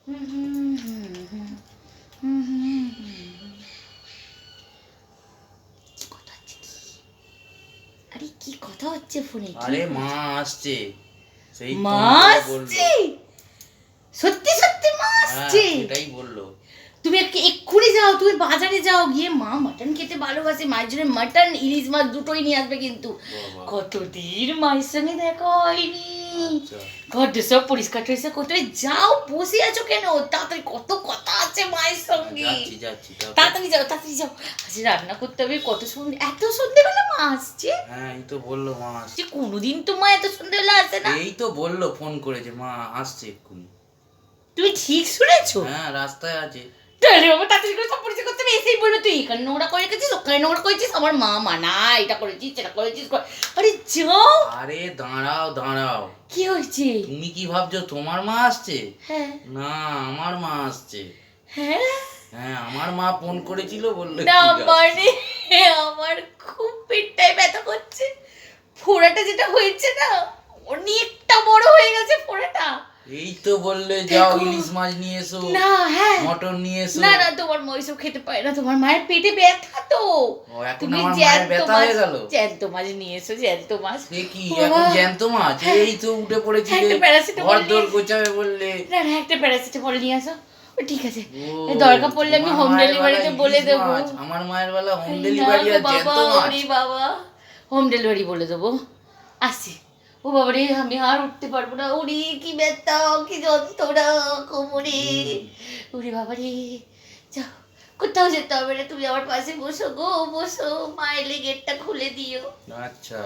আরে কি কথা হচ্ছে ফোনে? আরে মা আসছে, সেই মা আসছে, সত্যি সত্যি মা আসছে, এটাই বললো। তুমি এক্ষুনি যাও, তুমি বাজারে যাও, গিয়ে মা মাটন খেতে ভালোবাসে, মায়ের জন্য মাটন ইলিশ মাছ দুটোই নিয়ে আসবে। কিন্তু কতদিন মায়ের সঙ্গে দেখা হয়নি, ঘর সব পরিষ্কার টরিষ্কার করতে হবে। যাও, বসে আছো কেন? তাড়াতাড়ি, কত কথা আছে মায়ের সঙ্গে। তাড়াতাড়ি যাও, তাড়াতাড়ি যাও, আজ রান্না করতে হবে। কত সন্ধে, এত সন্ধেবেলা মা আসছে? হ্যাঁ এই তো বললো মা আসছে। কোনোদিন তো মা এত সন্ধেবেলা আসে না। এই তো বললো ফোন করে যে মা আসছে এক্ষুনি। তুমি ঠিক শুনেছো? হ্যাঁ রাস্তায় আছে। তাহলে বাবা তাড়াতাড়ি করে সব পরিষ্কার করতে হবে। এসেই বলবে তুই এখানে নোংরা করে রেখেছিস, ওখানে নোংরা করেছিস, আমার মা মানা, এটা করেছিস সেটা করেছিস। আরে যাও। আরে দাঁড়াও দাঁড়াও, কি হয়েছে? তুমি কি ভাবছো তোমার মা আসছে? হ্যাঁ না, আমার মা আসছে। হ্যাঁ হ্যাঁ আমার মা ফোন করেছিল, বললো না মানে আমার খুব পেটটায় ব্যথা করছে। ফোড়াটা যেটা হয়েছে না, অনেকটা বড় হয়ে গেছে ফোড়াটা। এই তো বললে যাও ইলিশ মাছ নিয়ে এসো, না হ্যাঁ মটন নিয়ে এসো। না না, তোমার মা ওইসব খেতে পারে না, তোমার মায়ের পেটে ব্যথা তো। তুমি জ্যান্ত মাছ, জ্যান্ত মাছ নিয়ে এসো, জ্যান্ত মাছ। কি এখন জ্যান্ত মাছ? এই তো উঠে পড়েছিলে, ঘর দোর গোছাবে বললে। না না, একটা প্যারাসিটামল নিয়ে আসো। ঠিক আছে, দরকার পড়লে আমি হোম ডেলিভারিতে বলে দেবো। আমার মায়ের বেলা হোম ডেলিভারি আর জ্যান্ত মাছ? বাবা, হোম ডেলিভারি বলে দেবো। আসছি। ও বাবা রে, আমি আর উঠতে পারবো না। ওরে কি ব্যথা, কি যন্ত্রণা কোমরে। ওরে বাবা রে, যাও, কোথাও যেতে হবে না, তুমি আমার পাশে বসো গো, বসো। মা এলে গেটটা খুলে দিও। আচ্ছা।